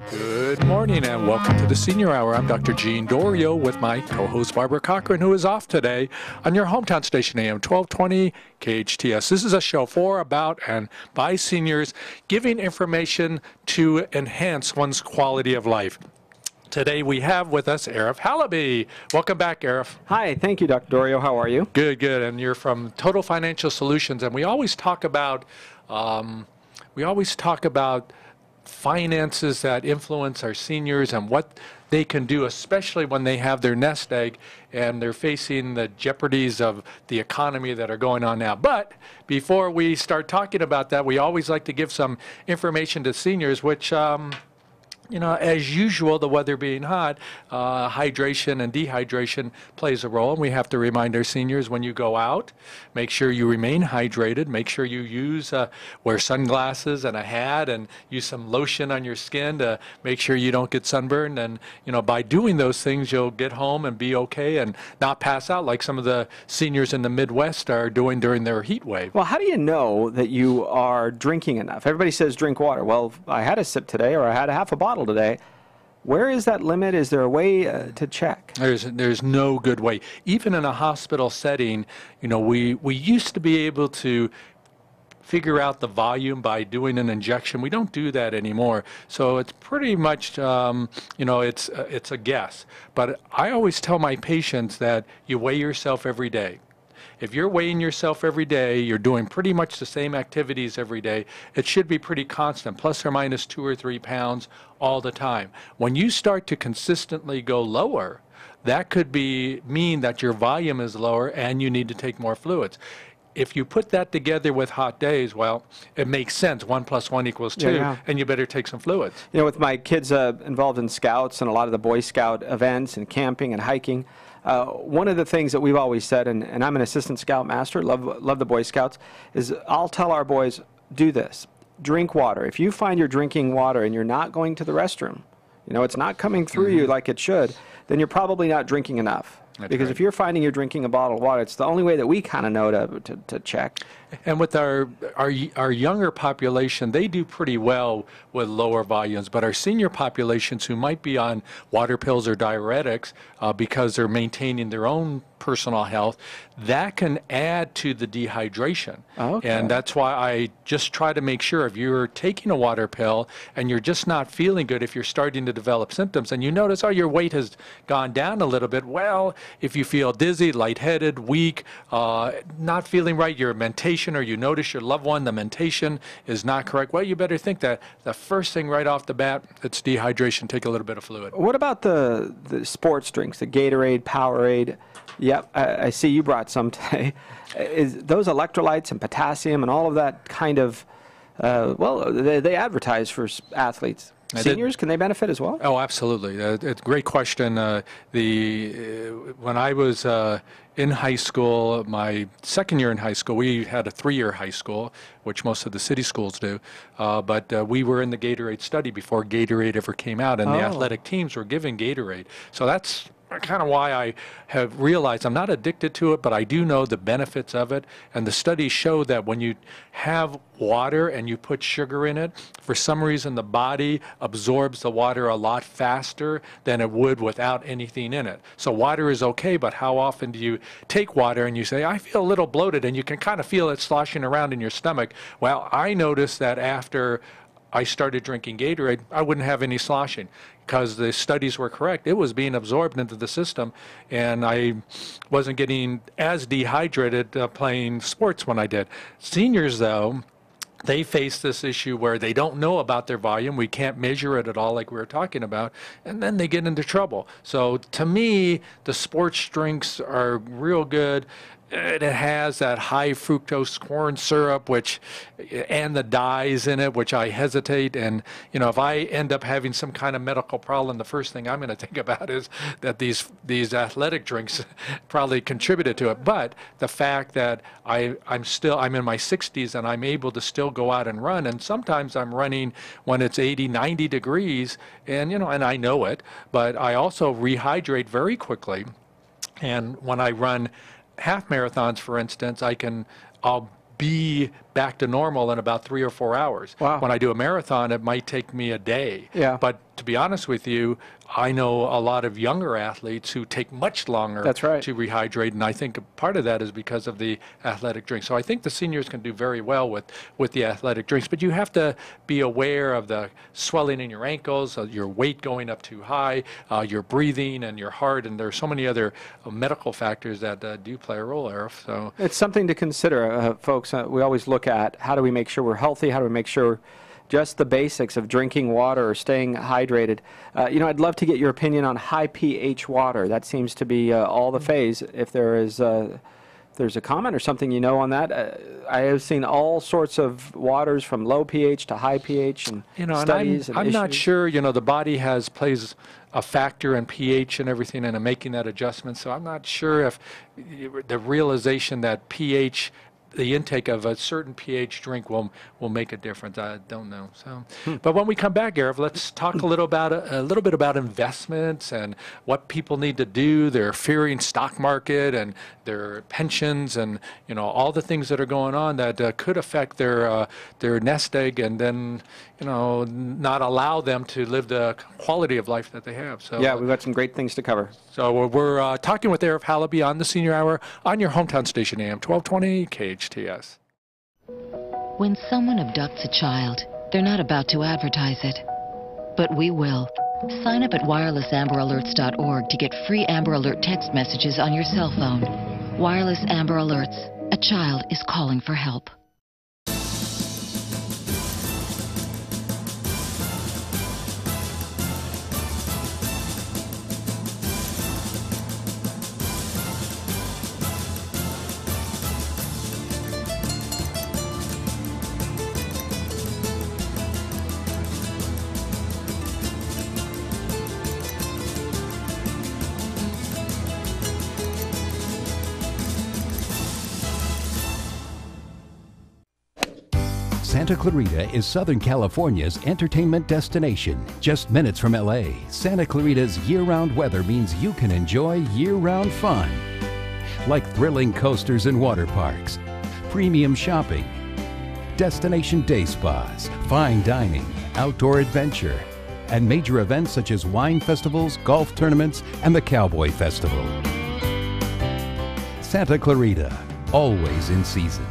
Good morning and welcome to the Senior Hour. I'm Dr. Gene Daurio with my co-host Barbara Cochran, who is off today on your hometown station AM 1220 KHTS. This is a show for, about, and by seniors, giving information to enhance one's quality of life. Today we have with us Arif Halaby. Welcome back, Arif. Hi, thank you, Dr. Daurio. How are you? Good, good. And you're from Total Financial Solutions, and we always talk about finances that influence our seniors and what they can do, especially when they have their nest egg and they're facing the jeopardies of the economy that are going on now. But before we start talking about that, we always like to give some information to seniors, which as usual, the weather being hot, hydration and dehydration plays a role. And we have to remind our seniors, when you go out, make sure you remain hydrated. Make sure you wear sunglasses and a hat and use some lotion on your skin to make sure you don't get sunburned. And, by doing those things, you'll get home and be okay and not pass out like some of the seniors in the Midwest are doing during their heat wave. Well, how do you know that you are drinking enough? Everybody says drink water. Well, I had a sip today, or I had a half a bottle today. Where is that limit? Is there a way to check? There's no good way. Even in a hospital setting, we used to be able to figure out the volume by doing an injection. We don't do that anymore. So it's pretty much, it's a guess. But I always tell my patients that you weigh yourself every day. If you're weighing yourself every day, you're doing pretty much the same activities every day, it should be pretty constant, plus or minus 2 or 3 pounds all the time. When you start to consistently go lower, that could mean that your volume is lower and you need to take more fluids. If you put that together with hot days, well, it makes sense. 1 + 1 = 2, and you better take some fluids. With my kids involved in scouts and a lot of the Boy Scout events and camping and hiking, one of the things that we've always said, and I'm an assistant scout master, love the Boy Scouts, is I'll tell our boys, do this. Drink water. If you find you're drinking water and you're not going to the restroom, it's not coming through you like it should, then you're probably not drinking enough. Because if you're finding you're drinking a bottle of water, it's the only way that we kind of know to check. And with our younger population, they do pretty well with lower volumes. But our senior populations who might be on water pills or diuretics because they're maintaining their own personal health, that can add to the dehydration. Okay. And that's why I just try to make sure if you're taking a water pill and you're just not feeling good, if you're starting to develop symptoms and you notice, your weight has gone down a little bit, well, if you feel dizzy, lightheaded, weak, not feeling right, your mentation, or you notice your loved one, the mentation is not correct, well, you better think that the first thing right off the bat, it's dehydration. Take a little bit of fluid. What about the sports drinks, the Gatorade, Powerade? Yep, I see you brought some today. Is those electrolytes and potassium and all of that kind of, they advertise for athletes. Seniors, can they benefit as well? Oh, absolutely. It's a great question. When I was in high school, my second year in high school, we had a 3-year high school, which most of the city schools do. But we were in the Gatorade study before Gatorade ever came out, and the athletic teams were given Gatorade. So that's kind of why I have realized I'm not addicted to it, but I do know the benefits of it. And the studies show that when you have water and you put sugar in it, for some reason the body absorbs the water a lot faster than it would without anything in it. So water is okay, but how often do you take water and you say, I feel a little bloated, and you can kind of feel it sloshing around in your stomach? Well, I noticed that after I started drinking Gatorade, I wouldn't have any sloshing because the studies were correct. It was being absorbed into the system, and I wasn't getting as dehydrated playing sports when I did. Seniors, though, they face this issue where they don't know about their volume. We can't measure it at all like we were talking about, and then they get into trouble. So to me, the sports drinks are real good. It has that high fructose corn syrup, and the dyes in it, which I hesitate. And, if I end up having some kind of medical problem, the first thing I'm going to think about is that these athletic drinks probably contributed to it. But the fact that I'm in my 60s and I'm able to still go out and run, and sometimes I'm running when it's 80, 90 degrees, and, and I know it, but I also rehydrate very quickly. And when I run half marathons, for instance, I'll be back to normal in about 3 or 4 hours. Wow. When I do a marathon, it might take me a day. Yeah. But to be honest with you, I know a lot of younger athletes who take much longer That's right. to rehydrate, and I think part of that is because of the athletic drinks. So I think the seniors can do very well with the athletic drinks, but you have to be aware of the swelling in your ankles, your weight going up too high, your breathing and your heart, and there are so many other medical factors that do play a role, Arif. So it's something to consider, folks. We always look at how do we make sure we're healthy, how do we make sure just the basics of drinking water or staying hydrated. I'd love to get your opinion on high pH water. That seems to be all the phase. If there's a comment or something on that. I have seen all sorts of waters from low pH to high pH and studies. And I'm not sure. The body plays a factor in pH and everything, and in making that adjustment. So I'm not sure if the realization that pH, the intake of a certain pH drink will make a difference. I don't know. So, but when we come back, Arif, let's talk a little bit about investments and what people need to do. Their fearing stock market and their pensions and all the things that are going on that could affect their nest egg and then not allow them to live the quality of life that they have. So yeah, we've got some great things to cover. So we're talking with Arif Halaby on the Senior Hour on your hometown station, AM 1220 KHTS. When someone abducts a child, they're not about to advertise it. But we will. Sign up at wirelessamber-alerts.org to get free Amber Alert text messages on your cell phone. Wireless Amber Alerts. A child is calling for help. Santa Clarita is Southern California's entertainment destination. Just minutes from LA, Santa Clarita's year-round weather means you can enjoy year-round fun. Like thrilling coasters and water parks, premium shopping, destination day spas, fine dining, outdoor adventure, and major events such as wine festivals, golf tournaments, and the Cowboy Festival. Santa Clarita, always in season.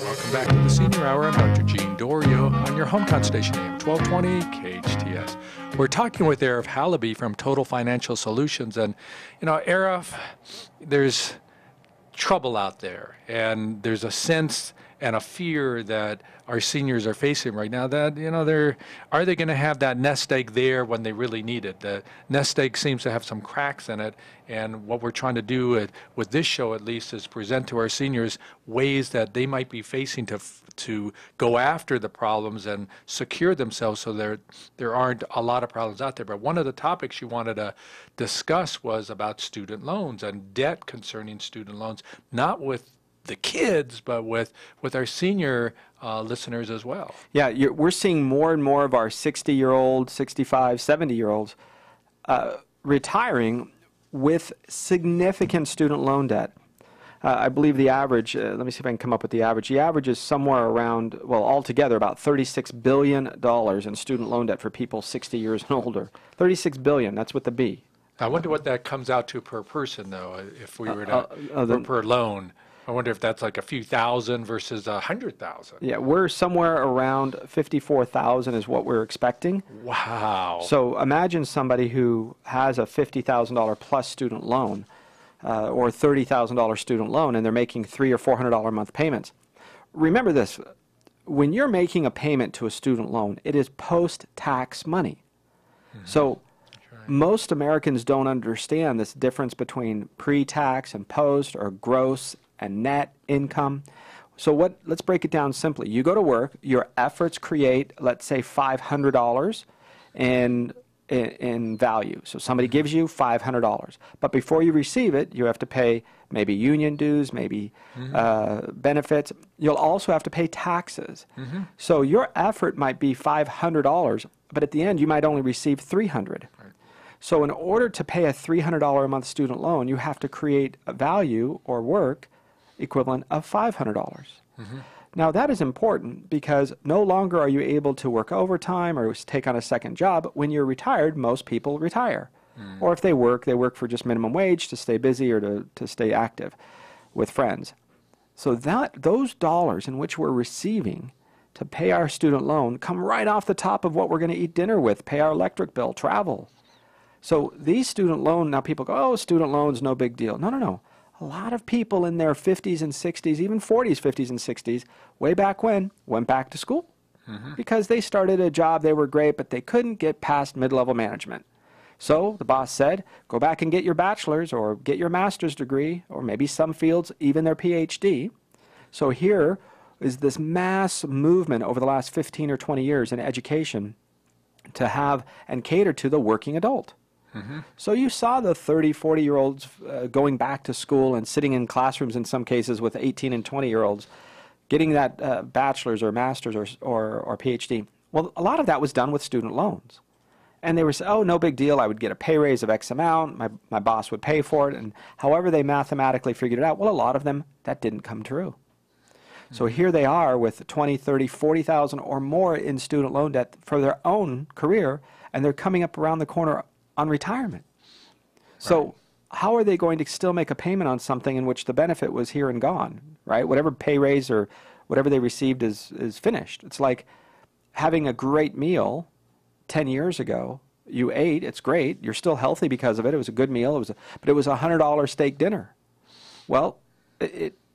Welcome back to the Senior Hour. I'm Dr. Gene Daurio on your hometown station, AM 1220 KHTS. We're talking with Arif Halaby from Total Financial Solutions. And, Arif, there's trouble out there, and there's a sense and a fear that our seniors are facing right now that, are they going to have that nest egg there when they really need it? The nest egg seems to have some cracks in it, and what we're trying to do with this show, at least, is present to our seniors ways that they might be facing to go after the problems and secure themselves so there aren't a lot of problems out there. But one of the topics you wanted to discuss was about student loans and debt concerning student loans, not with the kids, but with our senior listeners as well. Yeah, we're seeing more and more of our 60-year-old, 65, 70-year-olds retiring with significant student loan debt. I believe the average, let me see if I can come up with the average. The average is somewhere around, well, altogether about $36 billion in student loan debt for people 60 years and older. $36 billion, that's with the B. I wonder what that comes out to per person, though, if we were to, per loan. I wonder if that's like a few thousand versus 100,000. Yeah, we're somewhere around 54,000 is what we're expecting. Wow. So imagine somebody who has a $50,000 plus student loan or $30,000 student loan, and they're making $300 or $400 a month payments. Remember this, when you're making a payment to a student loan, it is post-tax money. Mm-hmm. So most Americans don't understand this difference between pre-tax and post or gross and net income. So let's break it down simply. You go to work, your efforts create, let's say, $500 in value. So somebody gives you $500. But before you receive it, you have to pay maybe union dues, maybe benefits. You'll also have to pay taxes. Mm-hmm. So your effort might be $500, but at the end you might only receive $300. Right. So in order to pay a $300 a month student loan, you have to create a value or work equivalent of $500. Now that is important because no longer are you able to work overtime or take on a second job. When you're retired, most people retire. Or if they work for just minimum wage to stay busy or to stay active with friends. So those dollars in which we're receiving to pay our student loan come right off the top of what we're going to eat dinner with, pay our electric bill, travel. So these student loan, now people go, oh, student loans, no big deal. No, no, no. A lot of people in their 50s and 60s, even 40s, 50s and 60s, way back when, went back to school because they started a job, they were great, but they couldn't get past mid-level management. So the boss said, go back and get your bachelor's or get your master's degree, or maybe some fields, even their PhD. So here is this mass movement over the last 15 or 20 years in education to have and cater to the working adult. So you saw the 30, 40-year-olds going back to school and sitting in classrooms in some cases with 18 and 20-year-olds, getting that bachelor's or master's or PhD. Well, a lot of that was done with student loans. And they were saying, oh, no big deal, I would get a pay raise of X amount, my boss would pay for it, and however they mathematically figured it out, well, a lot of them, that didn't come true. So here they are with 20, 30, 40,000 or more in student loan debt for their own career, and they're coming up around the corner on retirement. So how are they going to still make a payment on something in which the benefit was here and gone, right? Whatever pay raise or whatever they received is finished. It's like having a great meal 10 years ago. You ate, it's great, you're still healthy because of it, it was a good meal, but it was a $100 steak dinner. Well,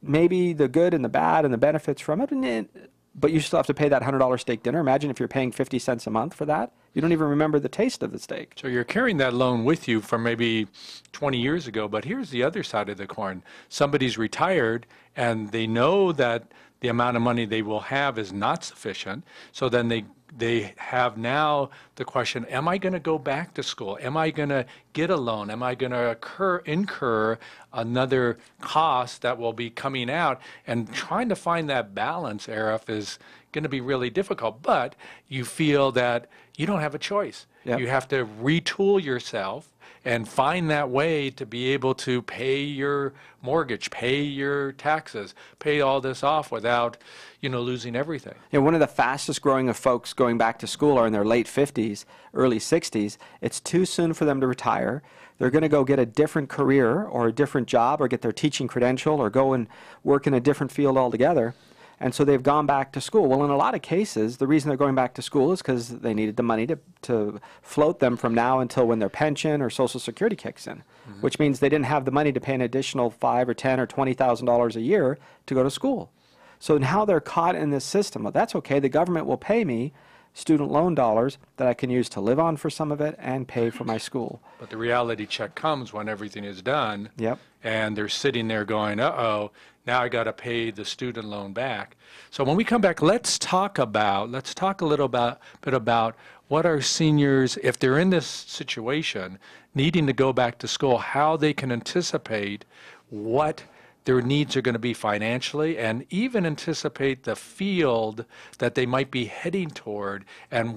maybe the good and the bad and the benefits from it, but you still have to pay that $100 steak dinner. Imagine if you're paying 50 cents a month for that. You don't even remember the taste of the steak. So you're carrying that loan with you from maybe 20 years ago, but here's the other side of the coin. Somebody's retired and they know that the amount of money they will have is not sufficient, so then they have now the question, am I going to go back to school? Am I going to get a loan? Am I going to incur another cost that will be coming out? And trying to find that balance, Arif, is going to be really difficult. But you feel that you don't have a choice. Yep. You have to retool yourself and find that way to be able to pay your mortgage, pay your taxes, pay all this off without, losing everything. Yeah, one of the fastest growing of folks going back to school are in their late 50s, early 60s. It's too soon for them to retire. They're going to go get a different career or a different job or get their teaching credential or go and work in a different field altogether. And so they've gone back to school. Well, in a lot of cases, the reason they're going back to school is because they needed the money to float them from now until when their pension or Social Security kicks in, which means they didn't have the money to pay an additional $5,000 or $10,000 or $20,000 a year to go to school. So now they're caught in this system. Well, that's okay. The government will pay me student loan dollars that I can use to live on for some of it and pay for my school. But the reality check comes when everything is done. Yep. And they're sitting there going, uh-oh, now I got to pay the student loan back. So when we come back, let's talk a little bit about what our seniors, if they're in this situation, needing to go back to school, how they can anticipate what their needs are going to be financially, and even anticipate the field that they might be heading toward, and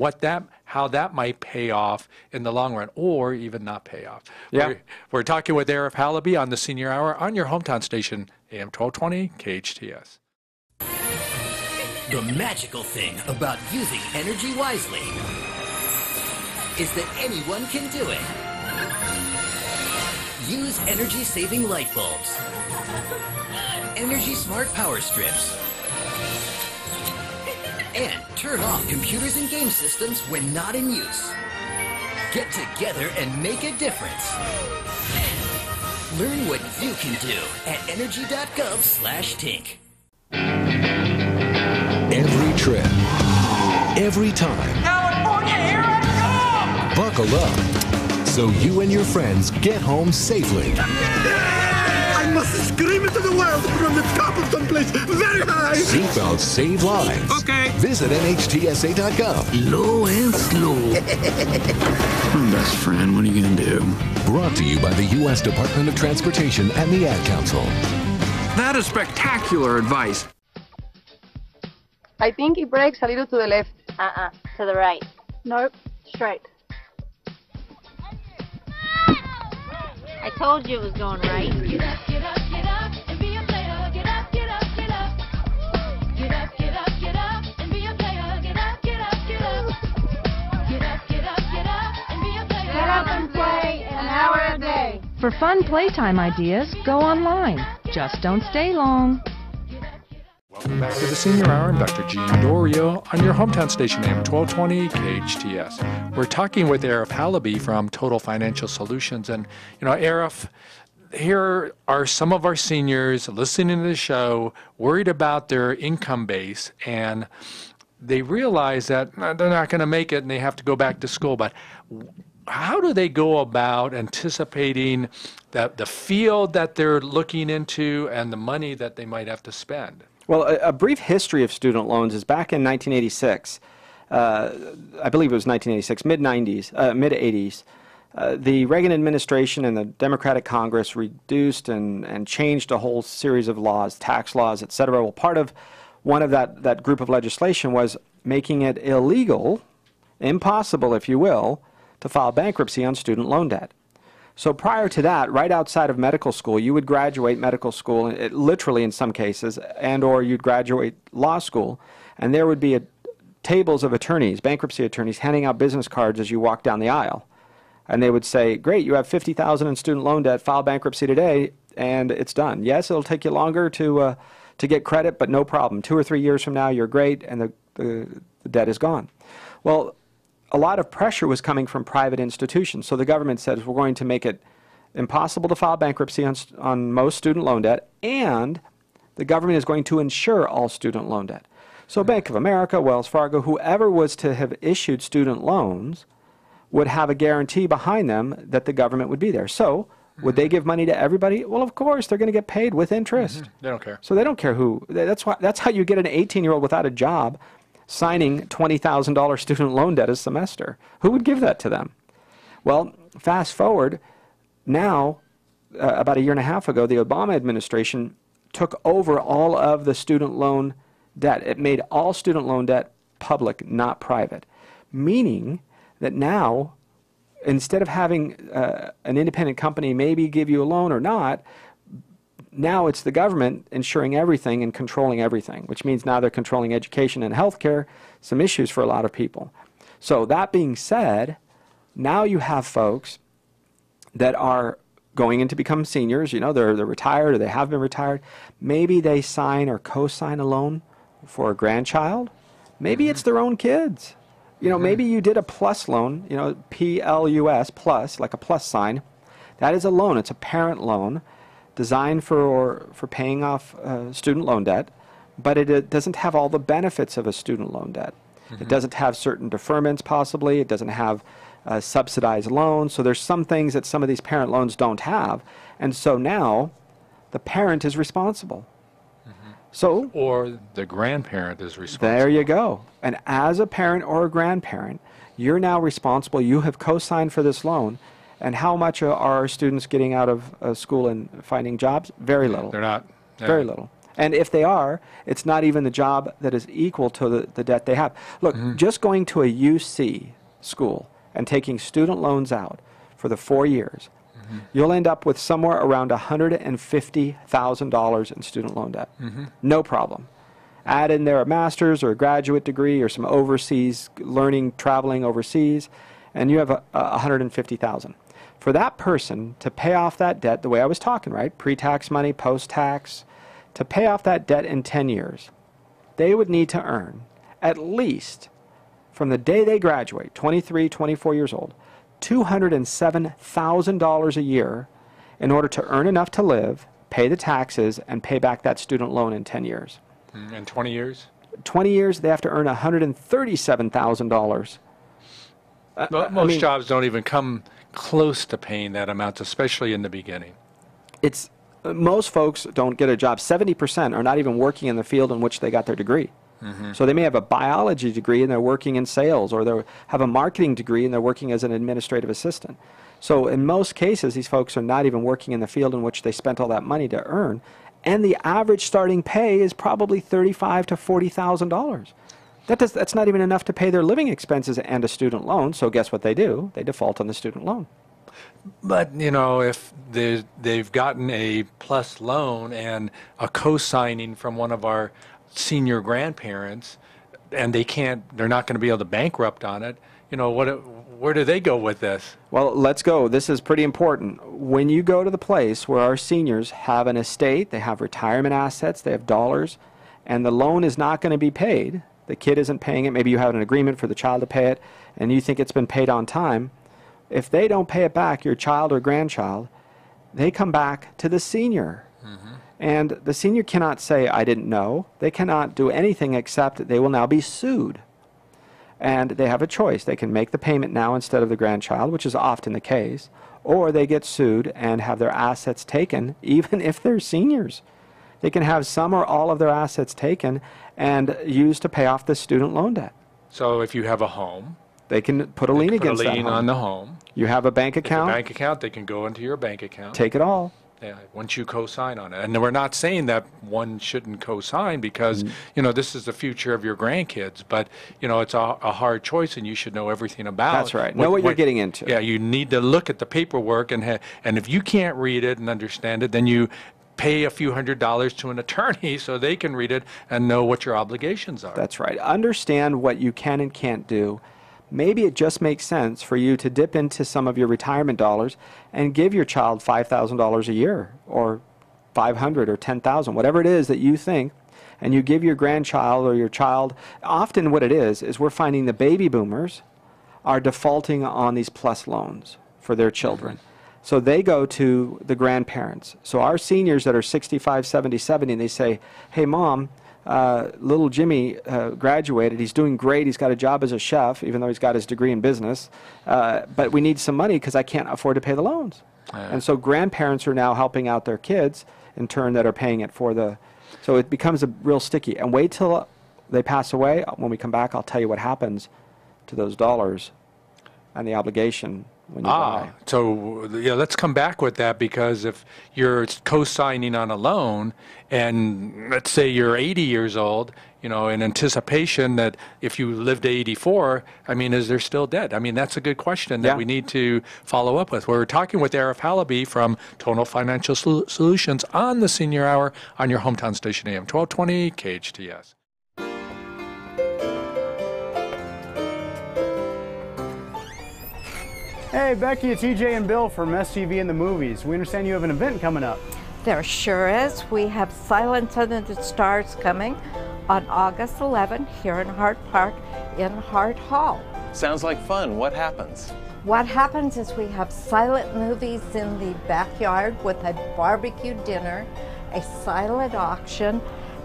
how that might pay off in the long run, or even not pay off. Yeah. We're talking with Arif Halaby on the Senior Hour on your hometown station, AM 1220 KHTS. The magical thing about using energy wisely is that anyone can do it. Use energy-saving light bulbs, Energy Smart Power Strips, and turn off computers and game systems when not in use. Get together and make a difference. Learn what you can do at energy.gov/tink. Every trip, every time. California, here I come! Buckle up so you and your friends get home safely. I must scream into the world from the top of someplace very high. Seatbelts save lives. Okay. Visit nhtsa.gov. Low and slow. Best friend, what are you going to do? Brought to you by the U.S. Department of Transportation and the Ad Council. That is spectacular advice. I think it breaks a little to the left. To the right. Nope, straight. I told you it was going right. Get up, get up, get up, and be a player. Get up, For fun playtime ideas, go online. Just don't stay long. Welcome back to the Senior Hour. I'm Dr. Gene Daurio on your hometown station, AM 1220 KHTS. We're talking with Arif Halaby from Total Financial Solutions. And, you know, Arif, here are some of our seniors listening to the show, worried about their income base, and they realize that they're not going to make it and they have to go back to school. But how do they go about anticipating the field that they're looking into and the money that they might have to spend? Well, a brief history of student loans is back in 1986. I believe it was 1986, mid-90s, mid-80s. The Reagan administration and the Democratic Congress reduced and changed a whole series of laws, tax laws, et cetera. Well, part of one of that group of legislation was making it illegal, impossible, if you will, to file bankruptcy on student loan debt. So prior to that, right outside of medical school, you would graduate medical school, literally in some cases, and or you'd graduate law school, and there would be tables of attorneys, bankruptcy attorneys, handing out business cards as you walk down the aisle. And they would say, great, you have $50,000 in student loan debt, file bankruptcy today, and it's done. Yes, it'll take you longer to get credit, but no problem. 2 or 3 years from now, you're great, and the debt is gone. Well, a lot of pressure was coming from private institutions. So the government says we're going to make it impossible to file bankruptcy on most student loan debt, and the government is going to insure all student loan debt. So Bank of America, Wells Fargo, whoever was to have issued student loans would have a guarantee behind them that the government would be there. So would they give money to everybody? Well, of course, they're going to get paid with interest. They don't care. So they don't care who. That's how you get an 18-year-old without a job signing $20,000 student loan debt a semester. Who would give that to them? Well, fast forward, now, about a year and a half ago, the Obama administration took over all of the student loan debt. It made all student loan debt public, not private, meaning that now, instead of having an independent company maybe give you a loan or not, now it's the government insuring everything and controlling everything, which means now they're controlling education and healthcare, some issues for a lot of people. So that being said, now you have folks that are going in to become seniors. You know, they're retired or they have been retired. Maybe they sign or co-sign a loan for a grandchild. Maybe it's their own kids. You know, maybe you did a plus loan, you know, P-L-U-S, plus, like a plus sign. That is a loan. It's a parent loan designed for paying off student loan debt, but it doesn't have all the benefits of a student loan debt. It doesn't have certain deferments possibly. It doesn't have subsidized loans. So there's some things that some of these parent loans don't have. And so now the parent is responsible. So, or the grandparent is responsible. There you go. And as a parent or a grandparent, you're now responsible. You have co-signed for this loan. And how much are our students getting out of school and finding jobs? Very little. They're not. Very little. And if they are, it's not even the job that is equal to the debt they have. Look, just going to a UC school and taking student loans out for the 4 years, you'll end up with somewhere around $150,000 in student loan debt. No problem. Add in there a master's or a graduate degree or some overseas learning, traveling overseas, and you have $150,000. For that person to pay off that debt, the way I was talking, right, pre-tax money, post-tax, to pay off that debt in 10 years, they would need to earn at least, from the day they graduate, 23, 24 years old, $207,000 a year in order to earn enough to live, pay the taxes, and pay back that student loan in 10 years. In 20 years? 20 years, they have to earn $137,000. Most jobs don't even come close to paying that amount, especially in the beginning. Most folks don't get a job. 70% are not even working in the field in which they got their degree. So they may have a biology degree and they're working in sales, or they have a marketing degree and they're working as an administrative assistant. So in most cases, these folks are not even working in the field in which they spent all that money to earn, and the average starting pay is probably $35,000 to $40,000. That's not even enough to pay their living expenses and a student loan. So guess what they do? They default on the student loan. But, you know, if they've gotten a plus loan and a co-signing from one of our senior grandparents, and they're not going to be able to bankrupt on it, where do they go with this? Well, let's go. This is pretty important. When you go to the place where our seniors have an estate, they have retirement assets, they have dollars, and the loan is not going to be paid, the kid isn't paying it, maybe you have an agreement for the child to pay it, and you think it's been paid on time, if they don't pay it back, your child or grandchild, they come back to the senior. And the senior cannot say, I didn't know. They cannot do anything except they will now be sued. And they have a choice. They can make the payment now instead of the grandchild, which is often the case, or they get sued and have their assets taken, even if they're seniors. They can have some or all of their assets taken and used to pay off the student loan debt. So if you have a home, they can put a lien against that home. Put a lien on the home. You have a bank account. Bank account, they can go into your bank account. Take it all. Yeah, once you co-sign on it. And we're not saying that one shouldn't co-sign because, this is the future of your grandkids. But, it's a hard choice and you should know everything about it. That's right. Know what you're getting into. Yeah, you need to look at the paperwork. And if you can't read it and understand it, then you pay a few $100s to an attorney so they can read it and know what your obligations are. That's right. Understand what you can and can't do. Maybe it just makes sense for you to dip into some of your retirement dollars and give your child $5,000 a year or $500 or $10,000, whatever it is that you think, and you give your grandchild or your child. Often what it is we're finding the baby boomers are defaulting on these plus loans for their children. So they go to the grandparents. So our seniors that are 65, 70, 70, and they say, hey, Mom, little Jimmy graduated. He's doing great. He's got a job as a chef, even though he's got his degree in business. But we need some money because I can't afford to pay the loans. And so grandparents are now helping out their kids in turn that are paying it for the. So it becomes a real sticky. And wait till they pass away. When we come back, I'll tell you what happens to those dollars and the obligation when you die. So let's come back with that, because if you're co-signing on a loan and let's say you're 80 years old, in anticipation that if you live to 84, is there still debt? That's a good question that we need to follow up with. We're talking with Arif Halaby from Tonal Financial Solutions on the Senior Hour on your hometown station AM 1220 KHTS. Hey, Becky, it's EJ and Bill from STV and the Movies. We understand you have an event coming up. There sure is. We have Silence Under the Stars coming on August 11 here in Hart Park in Hart Hall. Sounds like fun. What happens? What happens is we have silent movies in the backyard with a barbecue dinner, a silent auction,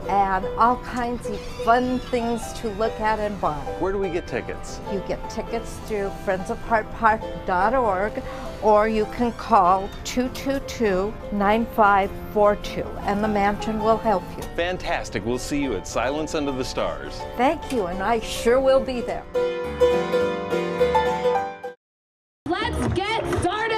and all kinds of fun things to look at and buy. Where do we get tickets? You get tickets through friendsofheartpark.org, or you can call 222-9542, and the mansion will help you. Fantastic. We'll see you at Silence Under the Stars. Thank you, and I sure will be there. Let's get started!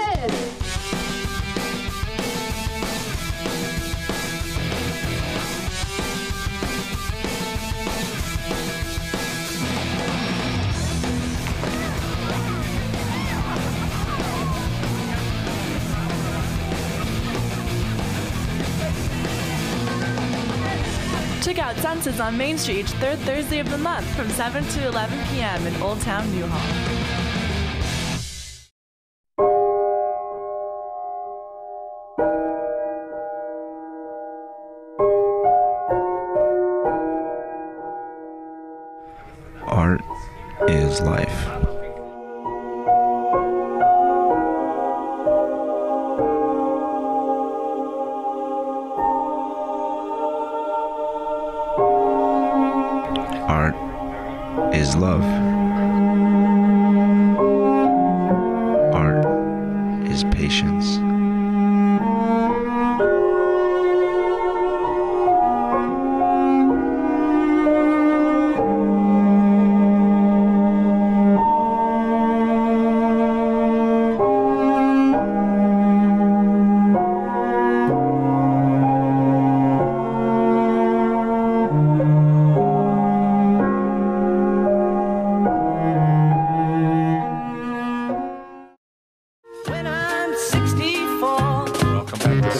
Check out Dunces on Main Street each third Thursday of the month from 7 to 11 p.m. in Old Town Newhall. Art is life. Art is love. Art is patience.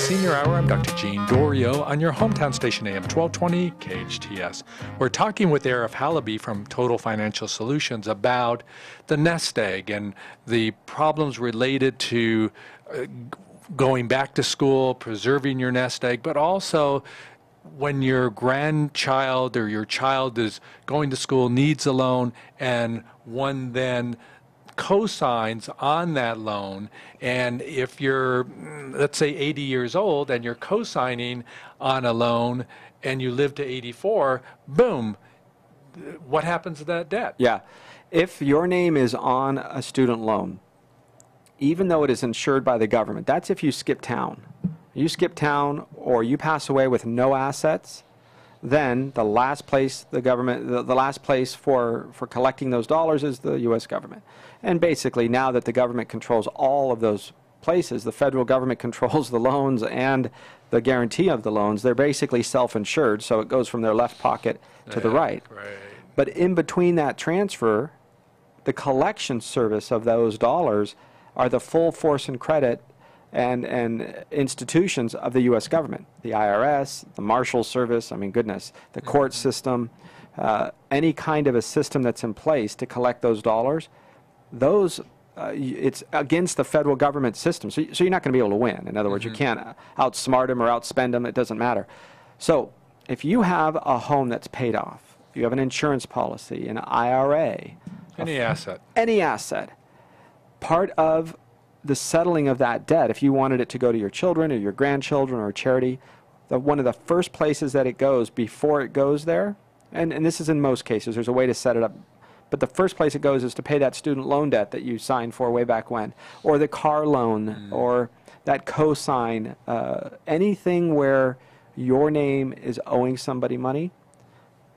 Senior Hour. I'm Dr. Gene Daurio on your hometown station AM 1220 KHTS. We're talking with Arif Halaby from Total Financial Solutions about the nest egg and the problems related to going back to school, preserving your nest egg, but also when your grandchild or your child is going to school, needs a loan, and one then co-signs on that loan, and if you're, let's say, 80 years old and you're co-signing on a loan and you live to 84, boom, what happens to that debt? Yeah. If your name is on a student loan, even though it is insured by the government, that's if you skip town. You skip town or you pass away with no assets, then the last place the government, the last place for collecting those dollars is the U.S. government. And basically, now that the government controls all of those places, the federal government controls the loans and the guarantee of the loans, they're basically self-insured, so it goes from their left pocket to the right. But in between that transfer, the collection service of those dollars are the full force and credit and institutions of the U.S. government, the IRS, the Marshal Service, I mean, goodness, the court system, any kind of a system that's in place to collect those dollars, those, it's against the federal government system. So you're not going to be able to win. In other words, you can't outsmart them or outspend them. It doesn't matter. So if you have a home that's paid off, you have an insurance policy, an IRA. Any asset. Any asset. Part of the settling of that debt, if you wanted it to go to your children or your grandchildren or a charity, one of the first places that it goes before it goes there, and this is in most cases, there's a way to set it up, but the first place it goes is to pay that student loan debt that you signed for way back when, or the car loan, or that co-sign, anything where your name is owing somebody money.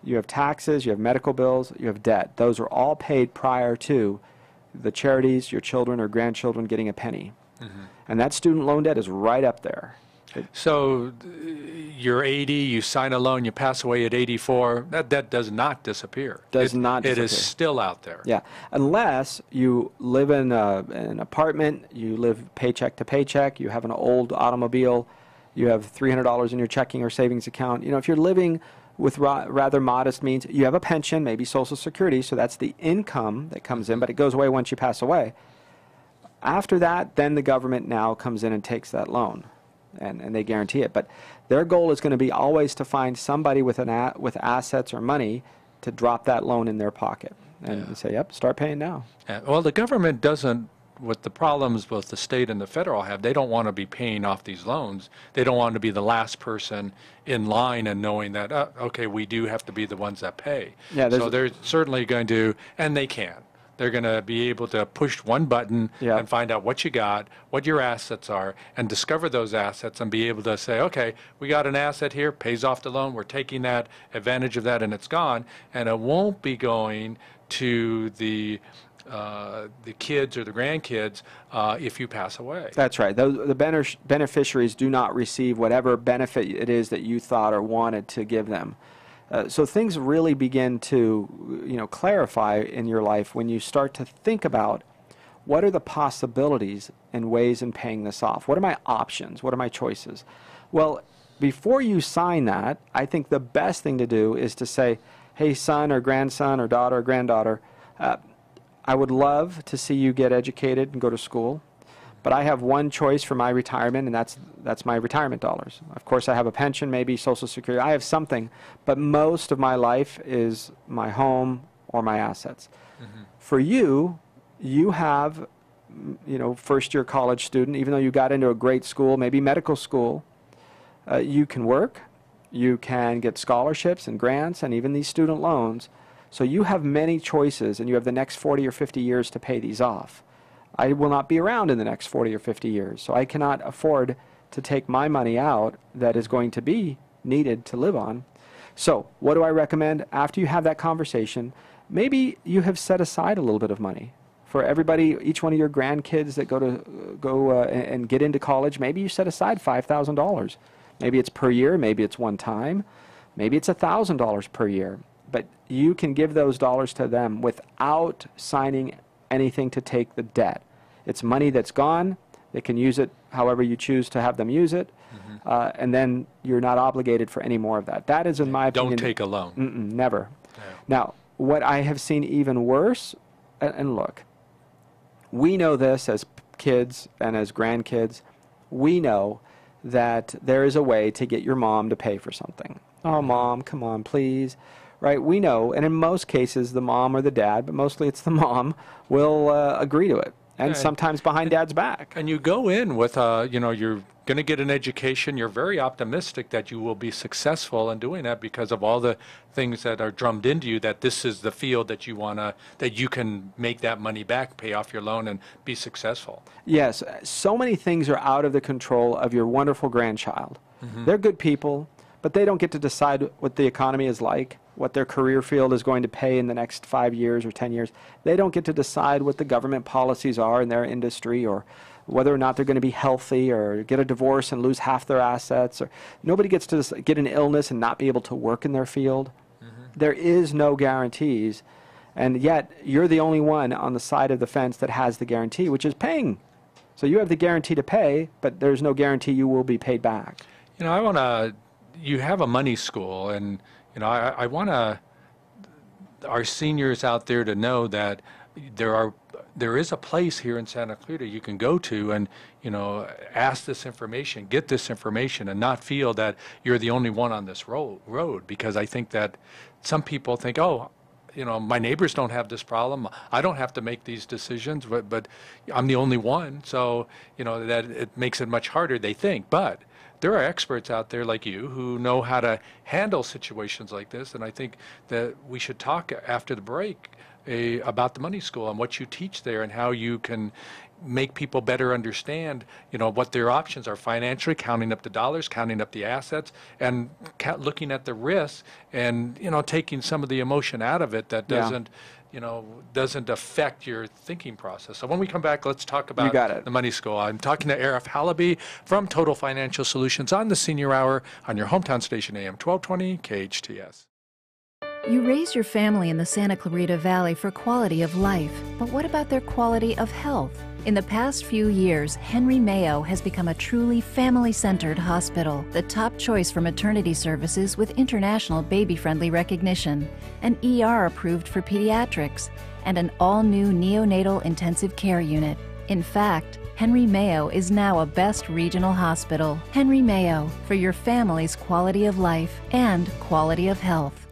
You have taxes, you have medical bills, you have debt. Those are all paid prior to the charities, your children or grandchildren getting a penny. And that student loan debt is right up there. So you're 80, you sign a loan, you pass away at 84, that debt does not disappear. Does not disappear. It is still out there. Yeah, unless you live in an apartment, you live paycheck to paycheck, you have an old automobile, you have $300 in your checking or savings account. You know, if you're living with rather modest means, you have a pension, maybe Social Security, so that's the income that comes in, but it goes away once you pass away. After that, then the government now comes in and takes that loan, and they guarantee it. But their goal is going to be always to find somebody with with assets or money to drop that loan in their pocket and say, yep, start paying now. Well, the government doesn't, with the problems both the state and the federal have, they don't want to be paying off these loans. They don't want to be the last person in line and knowing that, okay, we do have to be the ones that pay. Yeah, so they're certainly going to, and they can. They're going to be able to push one button and find out what you got, what your assets are, and discover those assets and be able to say, okay, we got an asset here, pays off the loan, we're taking that advantage of that, and it's gone, and it won't be going to the kids or the grandkids if you pass away. That's right. The beneficiaries do not receive whatever benefit it is that you thought or wanted to give them. So things really begin to, clarify in your life when you start to think about what are the possibilities and ways in paying this off. What are my options? What are my choices? Well, before you sign that, I think the best thing to do is to say, hey, son or grandson or daughter or granddaughter, I would love to see you get educated and go to school, but I have one choice for my retirement, and that's my retirement dollars. Of course, I have a pension, maybe Social Security. I have something, but most of my life is my home or my assets. For you, you have, first-year college student, even though you got into a great school, maybe medical school, you can work, you can get scholarships and grants and even these student loans. So you have many choices, and you have the next 40 or 50 years to pay these off. I will not be around in the next 40 or 50 years, so I cannot afford to take my money out that is going to be needed to live on. So what do I recommend? After you have that conversation, maybe you have set aside a little bit of money. For everybody, each one of your grandkids that go and get into college, maybe you set aside $5,000. Maybe it's per year, maybe it's one time, maybe it's $1,000 per year. But you can give those dollars to them without signing anything to take the debt. It's money that's gone. They can use it however you choose to have them use it, and then you're not obligated for any more of that. That is, in my opinion... Don't take a loan. Never. No. Now, what I have seen even worse, and look, we know this as kids and as grandkids, we know that there is a way to get your mom to pay for something. Oh, Mom, come on, please. Right? We know, and in most cases, the mom or the dad, but mostly it's the mom, will agree to it. And sometimes behind Dad's back. And you go in with, you know, you're going to get an education. You're very optimistic that you will be successful in doing that because of all the things that are drummed into you, that this is the field that you want to, that you can make that money back, pay off your loan, and be successful. Yes. So many things are out of the control of your wonderful grandchild. They're good people, but they don't get to decide what the economy is like, what their career field is going to pay in the next 5 years or 10 years. They don't get to decide what the government policies are in their industry, or whether or not they're going to be healthy, or get a divorce and lose half their assets. Or nobody gets to get an illness and not be able to work in their field. There is no guarantees, and yet you're the only one on the side of the fence that has the guarantee, which is paying. So you have the guarantee to pay, but there's no guarantee you will be paid back. You know, I want to, you have a money school, and you know, I want our seniors out there to know that there is a place here in Santa Clarita you can go to and, you know, ask this information, get this information, and not feel that you're the only one on this road. Because I think that some people think, oh, you know, my neighbors don't have this problem. I don't have to make these decisions, but I'm the only one. So, you know, that it makes it much harder, they think. But there are experts out there like you who know how to handle situations like this, and I think that we should talk after the break about the money school and what you teach there and how you can make people better understand, you know, what their options are financially, counting up the dollars, counting up the assets, and looking at the risks, and, you know, taking some of the emotion out of it that doesn't, you know, doesn't affect your thinking process. So when we come back, let's talk about the money school. I'm talking to Arif Halaby from Total Financial Solutions on the Senior Hour on your hometown station, AM 1220 KHTS. You raise your family in the Santa Clarita Valley for quality of life, but what about their quality of health? In the past few years, Henry Mayo has become a truly family-centered hospital, the top choice for maternity services with international baby-friendly recognition, an ER approved for pediatrics, and an all-new neonatal intensive care unit. In fact, Henry Mayo is now a best regional hospital. Henry Mayo, for your family's quality of life and quality of health.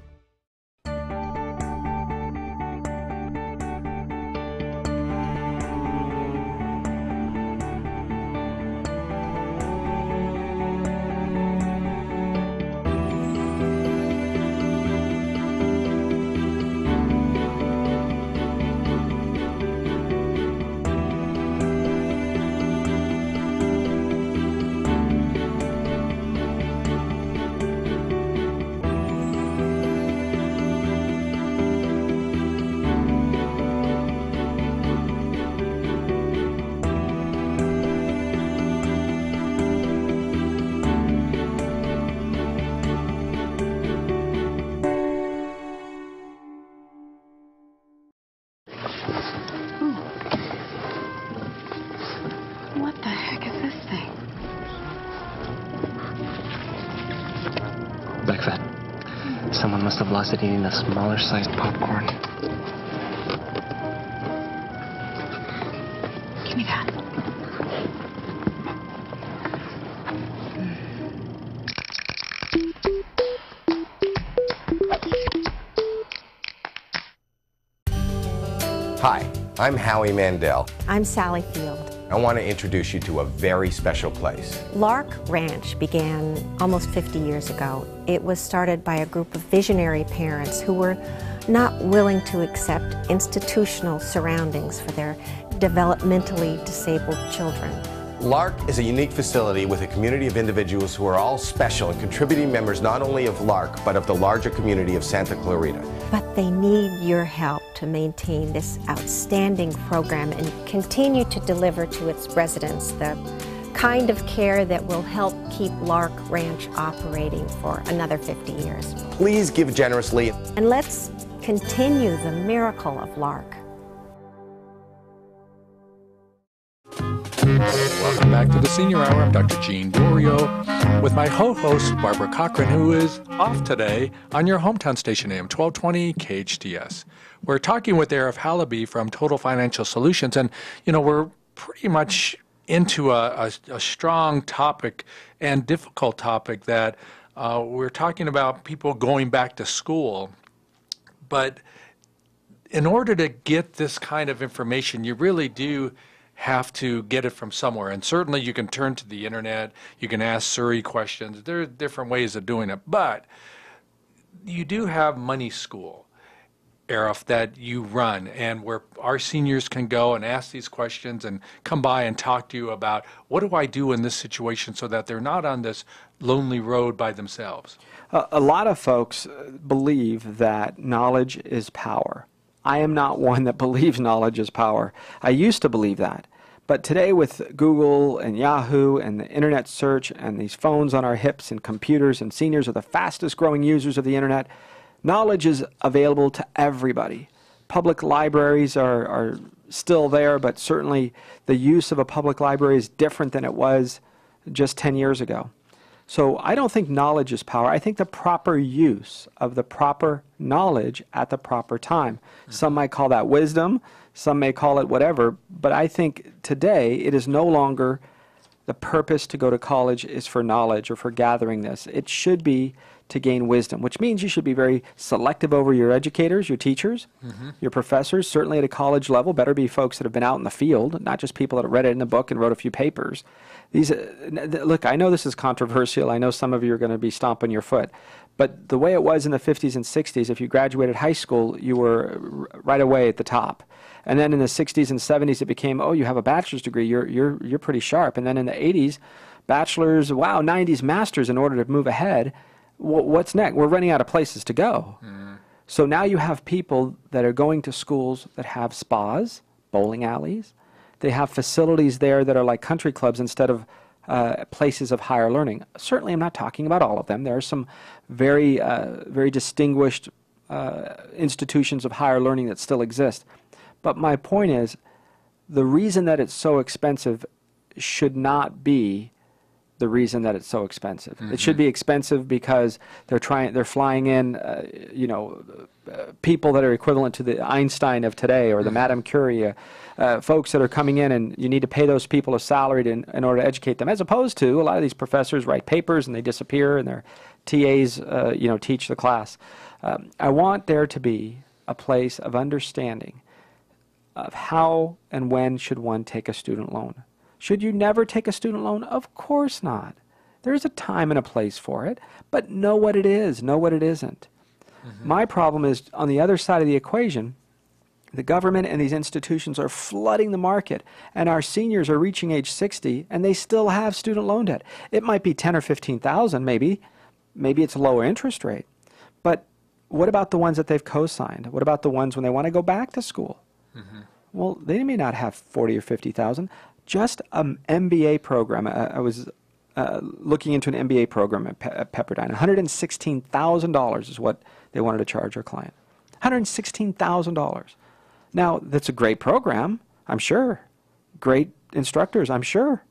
What the heck is this thing? Back fat. Someone must have lost it eating the smaller sized popcorn. Give me that. Hi, I'm Howie Mandel. I'm Sally Field. I want to introduce you to a very special place. Lark Ranch began almost 50 years ago. It was started by a group of visionary parents who were not willing to accept institutional surroundings for their developmentally disabled children. Lark is a unique facility with a community of individuals who are all special and contributing members not only of Lark, but of the larger community of Santa Clarita. But they need your help to maintain this outstanding program and continue to deliver to its residents the kind of care that will help keep Lark Ranch operating for another 50 years. Please give generously. And let's continue the miracle of Lark. Welcome back to the Senior Hour. I'm Dr. Gene Daurio with my co-host Barbara Cochran, who is off today on your hometown station AM 1220 KHTS. We're talking with Arif Halaby from Total Financial Solutions, and we're pretty much into a strong topic and difficult topic that we're talking about people going back to school. But in order to get this kind of information, you really do have to get it from somewhere. And certainly you can turn to the internet, you can ask Siri questions. There are different ways of doing it. But you do have Money School, Arif, that you run, and where our seniors can go and ask these questions and come by and talk to you about what do I do in this situation so that they're not on this lonely road by themselves. A lot of folks believe that knowledge is power. I am not one that believes knowledge is power. I used to believe that. But today with Google and Yahoo and the internet search and these phones on our hips and computers, and seniors are the fastest growing users of the internet, knowledge is available to everybody. Public libraries are still there, but certainly the use of a public library is different than it was just 10 years ago. So I don't think knowledge is power. I think the proper use of the proper knowledge at the proper time. Some might call that wisdom. Some may call it whatever. But I think today it is no longer the purpose to go to college is for knowledge or for gathering this. It should be to gain wisdom, which means you should be very selective over your educators, your teachers, your professors. Certainly at a college level, better be folks that have been out in the field, not just people that read it in the book and wrote a few papers. Look, I know this is controversial. I know some of you are going to be stomping your foot. But the way it was in the 50s and 60s, if you graduated high school, you were right away at the top. And then in the 60s and 70s, it became, oh, you have a bachelor's degree, you're pretty sharp. And then in the 80s, bachelor's, wow, 90s, masters in order to move ahead. What's next? We're running out of places to go. So now you have people that are going to schools that have spas, bowling alleys. They have facilities there that are like country clubs instead of places of higher learning. Certainly I'm not talking about all of them. There are some very, very distinguished institutions of higher learning that still exist. But my point is, the reason that it's so expensive should not be the reason that it's so expensive. It should be expensive because they're flying in, people that are equivalent to the Einstein of today or the Madame Curie, folks that are coming in, and you need to pay those people a salary in order to educate them, as opposed to a lot of these professors write papers and they disappear and their TAs, teach the class. I want there to be a place of understanding of how and when should one take a student loan. Should you never take a student loan? Of course not. There's a time and a place for it, but know what it is, know what it isn't. My problem is on the other side of the equation, the government and these institutions are flooding the market, and our seniors are reaching age 60 and they still have student loan debt. It might be 10 or 15,000 maybe. Maybe it's a lower interest rate. But what about the ones that they've co-signed? What about the ones when they want to go back to school? Well, they may not have 40 or 50,000. Just an MBA program. I was looking into an MBA program at Pepperdine. $116,000 is what they wanted to charge our client. $116,000. Now, that's a great program, I'm sure. Great instructors, I'm sure.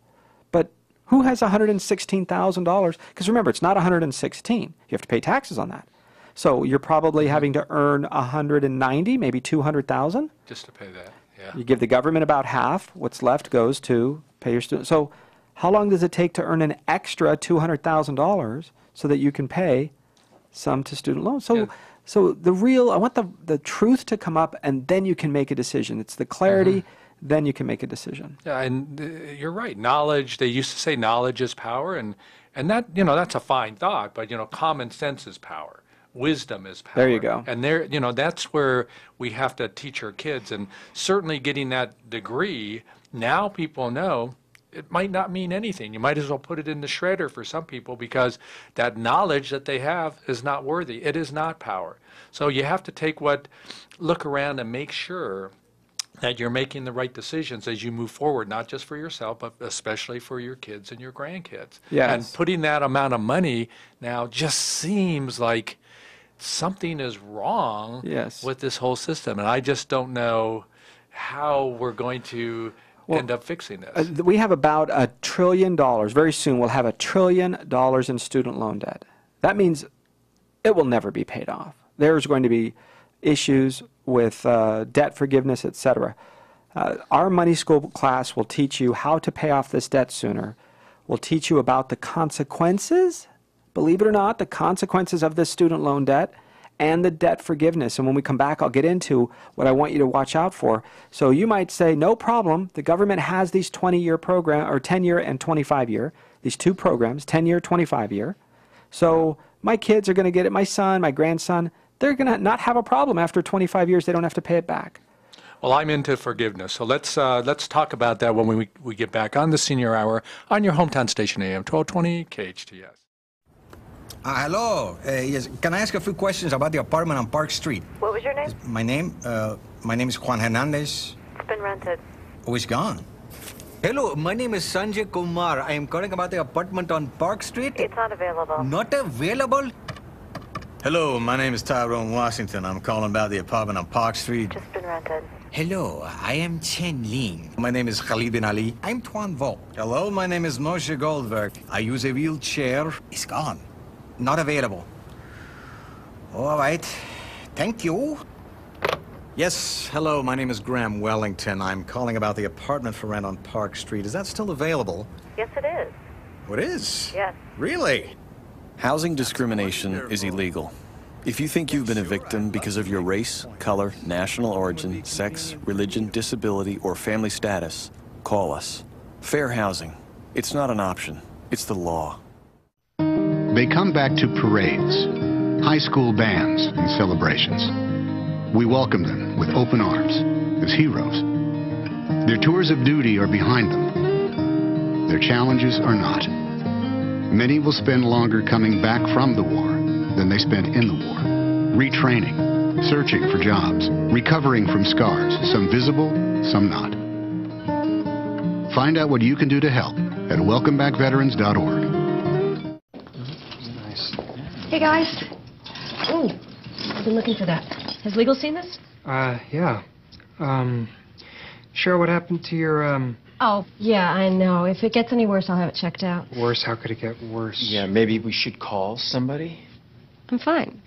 But who has $116,000? Because remember, it's not $116,000. You have to pay taxes on that. So you're probably having to earn $190,000, maybe $200,000. Just to pay that, yeah. You give the government about half. What's left goes to pay your students. So how long does it take to earn an extra $200,000 so that you can pay some to student loans? So, so I want the truth to come up, and then you can make a decision. It's the clarity, then you can make a decision. Yeah, and you're right. Knowledge, they used to say knowledge is power, and that, that's a fine thought, but, common sense is power. Wisdom is power. There you go. And that's where we have to teach our kids. And certainly getting that degree, now people know it might not mean anything. You might as well put it in the shredder for some people because that knowledge that they have is not worthy. It is not power. So you have to look around and make sure that you're making the right decisions as you move forward, not just for yourself, but especially for your kids and your grandkids. Yes. And putting that amount of money now just seems like something is wrong with this whole system. And I just don't know how we're going to end up fixing this? We have about $1 trillion. Very soon we'll have $1 trillion in student loan debt. That means it will never be paid off. There's going to be issues with debt forgiveness, etc. Our money school class will teach you how to pay off this debt sooner. We'll teach you about the consequences, believe it or not, the consequences of this student loan debt and the debt forgiveness. And when we come back, I'll get into what I want you to watch out for. So you might say, no problem, the government has these 20-year program, or 10-year and 25-year, these two programs, 10-year, 25-year. So my kids are going to get it, my son, my grandson, they're going to not have a problem after 25 years, they don't have to pay it back. Well, I'm into forgiveness, so let's talk about that when we get back on the Senior Hour on your hometown station, AM 1220 KHTS. Hello. Yes. Can I ask a few questions about the apartment on Park Street? What was your name? My name is Juan Hernandez. It's been rented. Oh, it's gone. Hello, my name is Sanjay Kumar. I am calling about the apartment on Park Street. It's not available. Not available? Hello, my name is Tyrone Washington. I'm calling about the apartment on Park Street. Just been rented. Hello, I am Chen Ling. My name is Khalid bin Ali. I'm Tuan Vo. Hello, my name is Moshe Goldberg. I use a wheelchair. It's gone. Not available. All right. Thank you. Yes, hello, my name is Graham Wellington. I'm calling about the apartment for rent on Park Street. Is that still available? Yes, it is. Oh, it is? Yes. Really? Housing discrimination is illegal. If you think you've been a victim because of your race, color, national origin, sex, religion, disability, or family status, call us. Fair housing. It's not an option. It's the law. They come back to parades, high school bands, and celebrations. We welcome them with open arms as heroes. Their tours of duty are behind them. Their challenges are not. Many will spend longer coming back from the war than they spent in the war, retraining, searching for jobs, recovering from scars, some visible, some not. Find out what you can do to help at welcomebackveterans.org. Hey guys. Ooh, I've been looking for that. Has legal seen this? Yeah. Sure, what happened to your, Oh, yeah, I know. If it gets any worse, I'll have it checked out. Worse? How could it get worse? Yeah, maybe we should call somebody? I'm fine.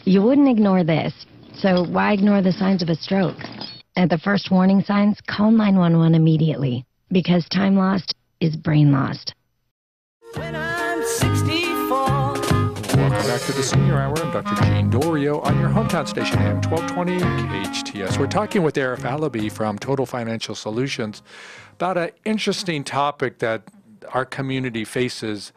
You wouldn't ignore this, so why ignore the signs of a stroke? At the first warning signs, call 911 immediately, because time lost is brain lost. Welcome back to the Senior Hour. I'm Dr. Gene Daurio on your hometown station, AM 1220 KHTS. We're talking with Arif Halaby from Total Financial Solutions about an interesting topic that our community faces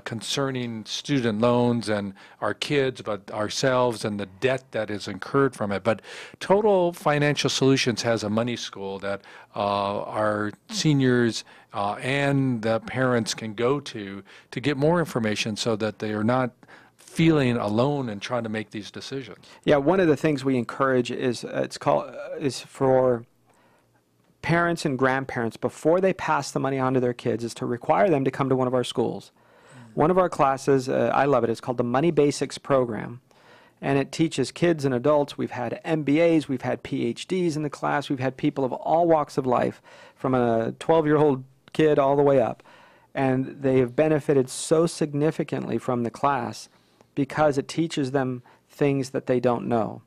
concerning student loans and our kids, but ourselves and the debt that is incurred from it. But Total Financial Solutions has a money school that our seniors and the parents can go to get more information so that they are not feeling alone and trying to make these decisions. Yeah, one of the things we encourage is is for parents and grandparents, before they pass the money on to their kids, is to require them to come to one of our schools. One of our classes, I love it, it's called the Money Basics program, and it teaches kids and adults. We've had MBAs, we've had PhDs in the class, we've had people of all walks of life, from a 12-year-old kid all the way up, and they have benefited so significantly from the class because it teaches them things that they don't know.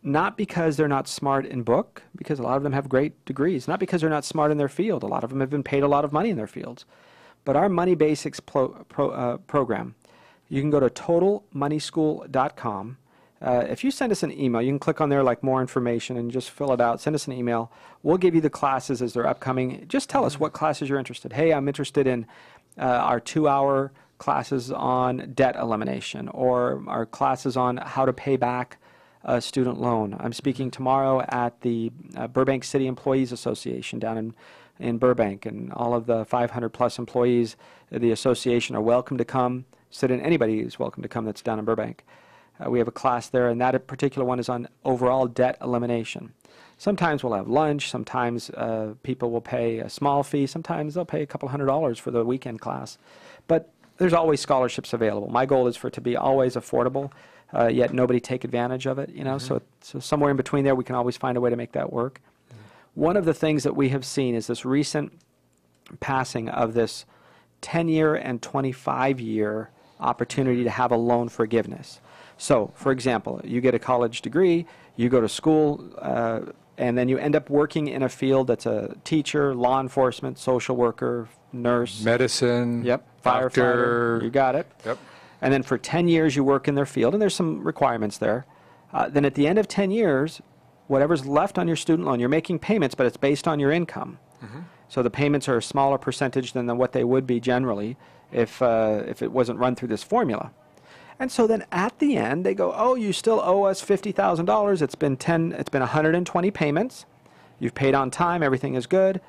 Not because they're not smart in book, because a lot of them have great degrees. Not because they're not smart in their field. A lot of them have been paid a lot of money in their fields. But our Money Basics program, you can go to totalmoneyschool.com. If you send us an email, you can click on there like more information and just fill it out. Send us an email. We'll give you the classes as they're upcoming. Just tell us what classes you're interested in. Hey, I'm interested in our 2-hour classes on debt elimination, or our classes on how to pay back a student loan. I'm speaking tomorrow at the Burbank City Employees Association down in Burbank, and all of the 500-plus employees of the association are welcome to come. Anybody is welcome to come that's down in Burbank. We have a class there, and that particular one is on overall debt elimination. Sometimes we'll have lunch. Sometimes people will pay a small fee. Sometimes they'll pay a couple $100s for the weekend class. But there's always scholarships available. My goal is for it to be always affordable, yet nobody take advantage of it. You know, so somewhere in between there, we can always find a way to make that work. One of the things that we have seen is this recent passing of this 10-year and 25-year opportunity to have a loan forgiveness. So, for example, you get a college degree, you go to school, and then you end up working in a field that's a teacher, law enforcement, social worker, nurse. Medicine. Yep. Doctor. Firefighter. You got it. Yep. And then for 10 years you work in their field, and there's some requirements there. Then at the end of 10 years, whatever's left on your student loan, you're making payments, but it's based on your income. So the payments are a smaller percentage than what they would be generally if it wasn't run through this formula. And so then at the end, they go, oh, you still owe us $50,000. It's been 120 payments. You've paid on time. Everything is good.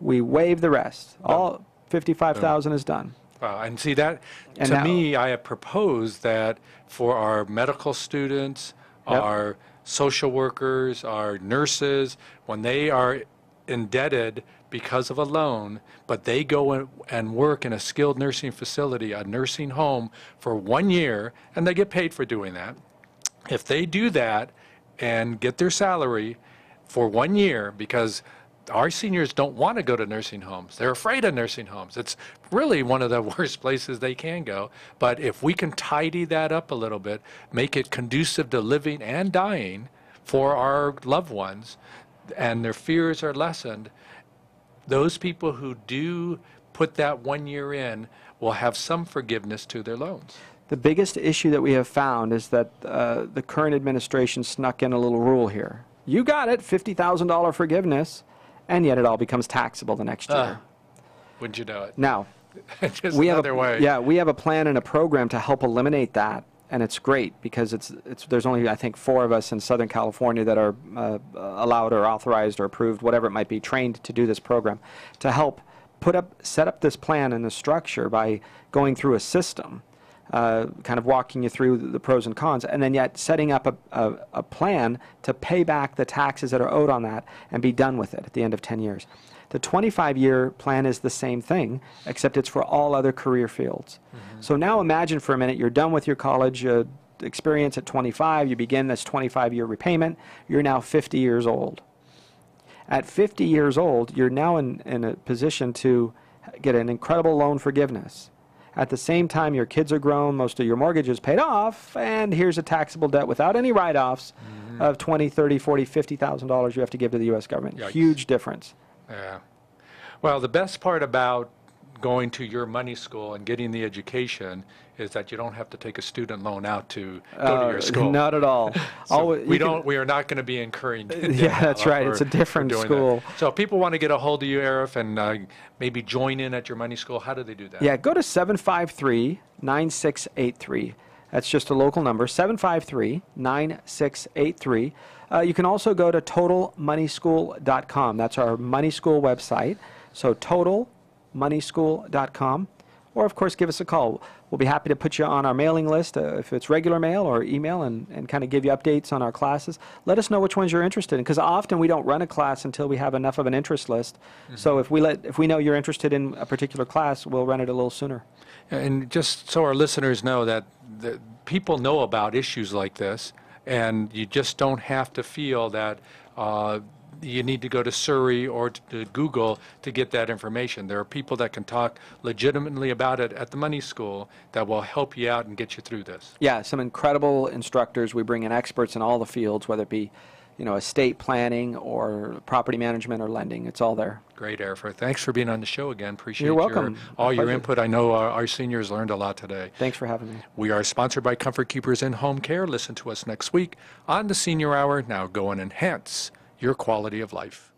We waive the rest. All $55,000 is done. And see that, And to now- me, I have proposed that for our medical students, our social workers, our nurses, when they are indebted because of a loan, but they go and work in a skilled nursing facility, a nursing home for 1 year, and they get paid for doing that. If they do that and get their salary for 1 year, because our seniors don't want to go to nursing homes. They're afraid of nursing homes. It's really one of the worst places they can go. But if we can tidy that up a little bit, make it conducive to living and dying for our loved ones, and their fears are lessened, those people who do put that 1 year in will have some forgiveness to their loans. The biggest issue that we have found is that the current administration snuck in a little rule here. You got it, $50,000 forgiveness, and yet it all becomes taxable the next year. Wouldn't you know it? Now, Just we have another way. Yeah, we have a plan and a program to help eliminate that, and it's great because there's only, I think, 4 of us in Southern California that are allowed or authorized or approved, whatever it might be, trained to do this program, to help set up this plan and the structure by going through a system, kind of walking you through the pros and cons, and then yet setting up a plan to pay back the taxes that are owed on that and be done with it at the end of 10 years. The 25-year plan is the same thing, except it's for all other career fields. So now imagine for a minute you're done with your college experience at 25, you begin this 25-year repayment, you're now 50 years old. At 50 years old, you're now in a position to get an incredible loan forgiveness. At the same time, your kids are grown, most of your mortgage is paid off, and here's a taxable debt without any write-offs of $20,000, $30,000, $40,000, $50,000 you have to give to the U.S. government. Yikes. Huge difference. Yeah. Well, the best part about going to your money school and getting the education is that you don't have to take a student loan out to go to your school. Not at all. So we are not going to be incurring debt. Yeah, that's right. It's a different doing school. that. So if people want to get a hold of you, Arif, and maybe join in at your money school, how do they do that? Yeah, go to 753-9683. That's just a local number, 753-9683. You can also go to totalmoneyschool.com. That's our money school website. So totalmoneyschool.com. Or, of course, give us a call. We'll be happy to put you on our mailing list if it's regular mail or email and kind of give you updates on our classes. Let us know which ones you're interested in, because often we don't run a class until we have enough of an interest list. So if we know you're interested in a particular class, we'll run it a little sooner. And just so our listeners know that people know about issues like this, and you just don't have to feel that you need to go to Surrey or to Google to get that information. There are people that can talk legitimately about it at the money school that will help you out and get you through this. Yeah, some incredible instructors. We bring in experts in all the fields, whether it be, estate planning or property management or lending. It's all there. Great, Arif. Thanks for being on the show again. Appreciate You're welcome. all your Pleasure. input. I know our seniors learned a lot today. Thanks for having me. We are sponsored by Comfort Keepers in Home Care. Listen to us next week on the Senior Hour. Now go and enhance your quality of life.